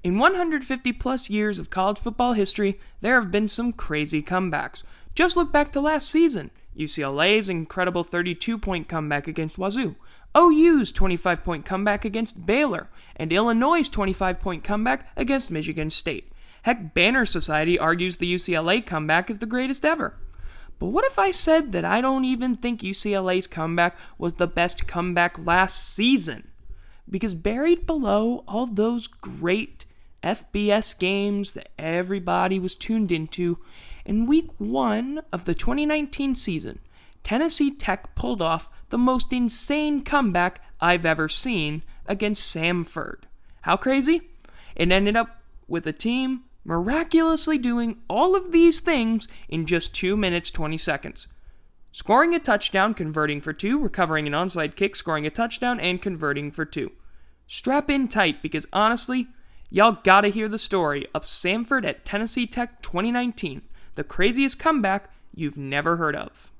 In 150 plus years of college football history, there have been some crazy comebacks. Just look back to last season. UCLA's incredible 32-point comeback against Wazoo, OU's 25-point comeback against Baylor, and Illinois' 25-point comeback against Michigan State. Heck, Banner Society argues the UCLA comeback is the greatest ever. But what if I said that I don't even think UCLA's comeback was the best comeback last season? Because buried below all those great FBS games that everybody was tuned into, in week 1 of the 2019 season, Tennessee Tech pulled off the most insane comeback I've ever seen against Samford. How crazy? It ended up with a team miraculously doing all of these things in just 2 minutes 20 seconds. Scoring a touchdown, converting for 2, recovering an onside kick, scoring a touchdown, and converting for 2. Strap in tight because honestly, y'all gotta hear the story of Samford at Tennessee Tech 2019, the craziest comeback you've never heard of.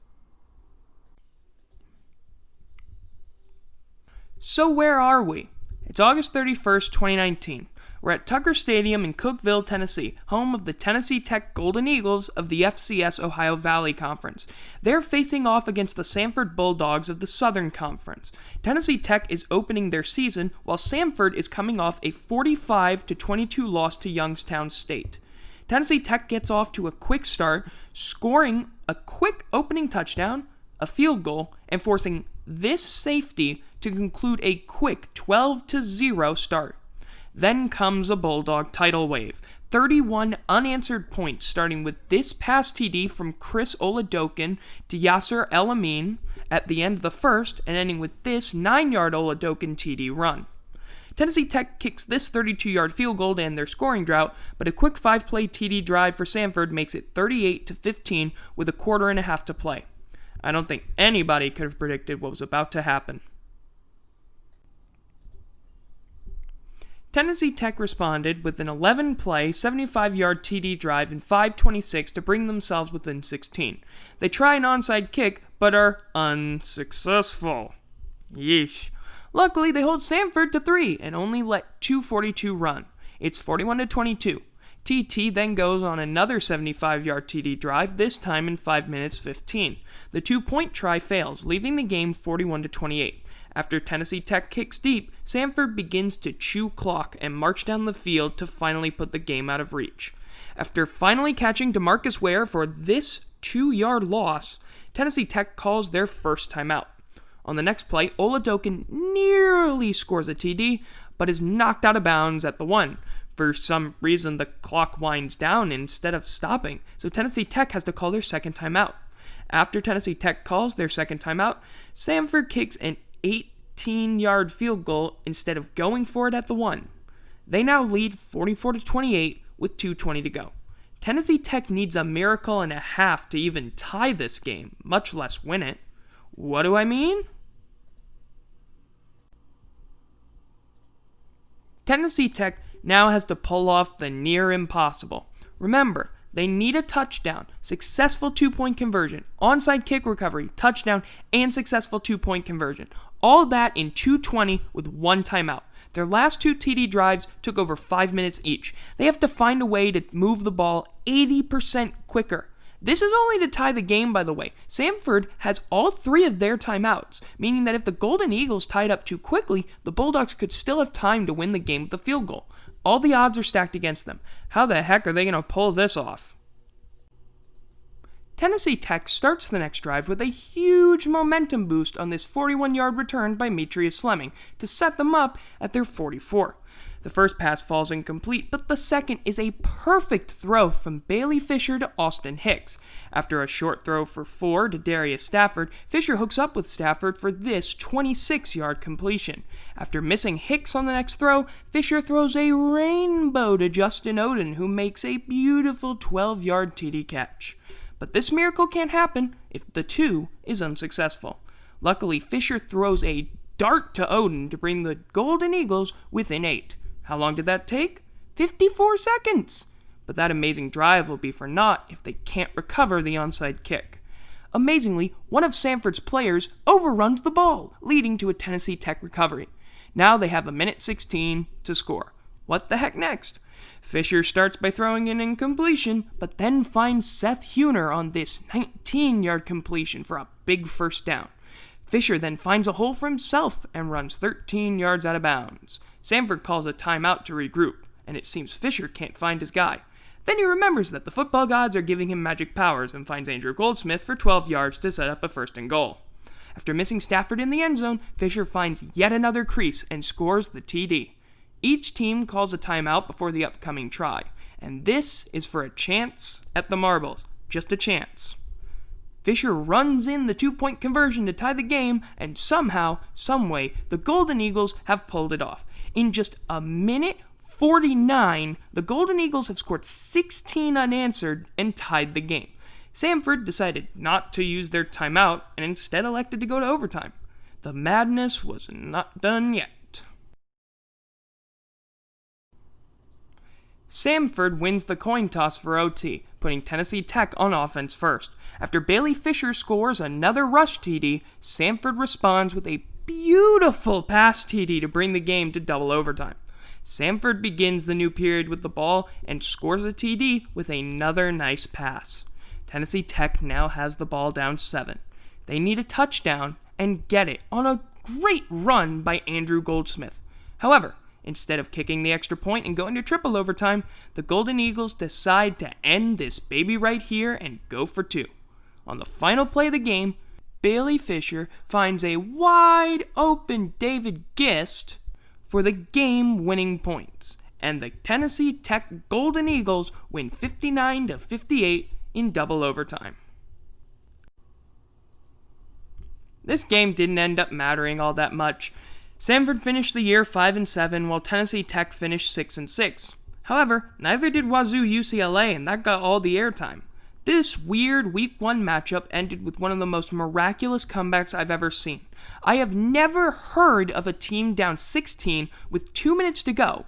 So where are we? It's August 31st, 2019. We're at Tucker Stadium in Cookeville, Tennessee, home of the Tennessee Tech Golden Eagles of the FCS Ohio Valley Conference. They're facing off against the Samford Bulldogs of the Southern Conference. Tennessee Tech is opening their season, while Samford is coming off a 45-22 loss to Youngstown State. Tennessee Tech gets off to a quick start, scoring a quick opening touchdown, a field goal, and forcing this safety to conclude a quick 12-0 start. Then comes a Bulldog tidal wave. 31 unanswered points, starting with this pass TD from Chris Oladokin to Yasser El-Amin at the end of the first, and ending with this 9-yard Oladokin TD run. Tennessee Tech kicks this 32-yard field goal to end their scoring drought, but a quick 5-play TD drive for Samford makes it 38-15 with a quarter and a half to play. I don't think anybody could have predicted what was about to happen. Tennessee Tech responded with an 11-play, 75-yard TD drive in 5:26 to bring themselves within 16. They try an onside kick, but are unsuccessful. Yeesh. Luckily, they hold Samford to 3 and only let 2:42 run. It's 41-22. TT then goes on another 75-yard TD drive, this time in 5 minutes 15. The 2-point try fails, leaving the game 41-28. After Tennessee Tech kicks deep, Samford begins to chew clock and march down the field to finally put the game out of reach. After finally catching DeMarcus Ware for this 2-yard loss, Tennessee Tech calls their first timeout. On the next play, Oladokin nearly scores a TD, but is knocked out of bounds at the 1. For some reason, the clock winds down instead of stopping, so Tennessee Tech has to call their second timeout. After Tennessee Tech calls their second timeout, Samford kicks an 18-yard field goal instead of going for it at the 1. They now lead 44-28 with 2:20 to go. Tennessee Tech needs a miracle and a half to even tie this game, much less win it. What do I mean? Tennessee Tech now has to pull off the near impossible. Remember, they need a touchdown, successful 2-point conversion, onside kick recovery, touchdown, and successful 2-point conversion. All that in 2:20 with 1 timeout. Their last 2 TD drives took over 5 minutes each. They have to find a way to move the ball 80% quicker. This is only to tie the game, by the way. Samford has all 3 of their timeouts, meaning that if the Golden Eagles tied up too quickly, the Bulldogs could still have time to win the game with a field goal. All the odds are stacked against them. How the heck are they going to pull this off? Tennessee Tech starts the next drive with a huge momentum boost on this 41-yard return by Metrius Fleming to set them up at their 44. The first pass falls incomplete, but the second is a perfect throw from Bailey Fisher to Austin Hicks. After a short throw for 4 to Darius Stafford, Fisher hooks up with Stafford for this 26-yard completion. After missing Hicks on the next throw, Fisher throws a rainbow to Justin Oden, who makes a beautiful 12-yard TD catch. But this miracle can't happen if the 2 is unsuccessful. Luckily, Fisher throws a dart to Oden to bring the Golden Eagles within 8. How long did that take? 54 seconds! But that amazing drive will be for naught if they can't recover the onside kick. Amazingly, one of Samford's players overruns the ball, leading to a Tennessee Tech recovery. Now they have a minute 16 to score. What the heck next? Fisher starts by throwing an incompletion, but then finds Seth Huner on this 19-yard completion for a big first down. Fisher then finds a hole for himself and runs 13 yards out of bounds. Samford calls a timeout to regroup, and it seems Fisher can't find his guy. Then he remembers that the football gods are giving him magic powers and finds Andrew Goldsmith for 12 yards to set up a 1st and goal. After missing Stafford in the end zone, Fisher finds yet another crease and scores the TD. Each team calls a timeout before the upcoming try, and this is for a chance at the marbles. Just a chance. Fisher runs in the 2-point conversion to tie the game, and somehow, someway, the Golden Eagles have pulled it off. In just a minute 49, the Golden Eagles have scored 16 unanswered and tied the game. Samford decided not to use their timeout and instead elected to go to overtime. The madness was not done yet. Samford wins the coin toss for OT, putting Tennessee Tech on offense first. After Bailey Fisher scores another rush TD, Samford responds with a beautiful pass TD to bring the game to double overtime. Samford begins the new period with the ball and scores a TD with another nice pass. Tennessee Tech now has the ball down 7. They need a touchdown and get it on a great run by Andrew Goldsmith. However, instead of kicking the extra point and going to triple overtime, the Golden Eagles decide to end this baby right here and go for 2. On the final play of the game, Bailey Fisher finds a wide open David Gist for the game-winning points, and the Tennessee Tech Golden Eagles win 59-58 in double overtime. This game didn't end up mattering all that much. Samford finished the year 5-7, while Tennessee Tech finished 6-6. However, neither did Wazoo UCLA, and that got all the airtime. This weird Week 1 matchup ended with one of the most miraculous comebacks I've ever seen. I have never heard of a team down 16 with 2 minutes to go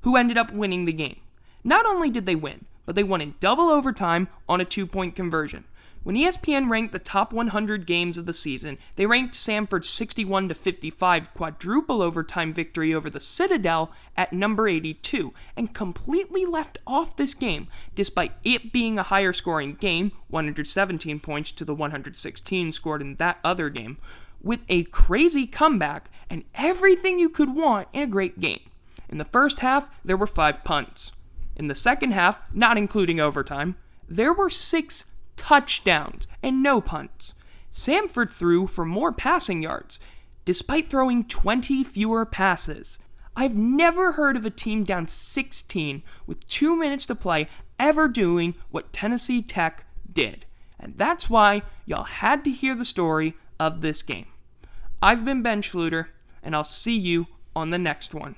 who ended up winning the game. Not only did they win, but they won in double overtime on a 2-point conversion. When ESPN ranked the top 100 games of the season, they ranked Samford's 61-55 quadruple overtime victory over the Citadel at number 82, and completely left off this game, despite it being a higher scoring game, 117 points to the 116 scored in that other game, with a crazy comeback and everything you could want in a great game. In the first half, there were 5 punts. In the second half, not including overtime, there were 6 touchdowns and no punts. Samford threw for more passing yards, despite throwing 20 fewer passes. I've never heard of a team down 16 with 2 minutes to play ever doing what Tennessee Tech did. And that's why y'all had to hear the story of this game. I've been Ben Schluter, and I'll see you on the next one.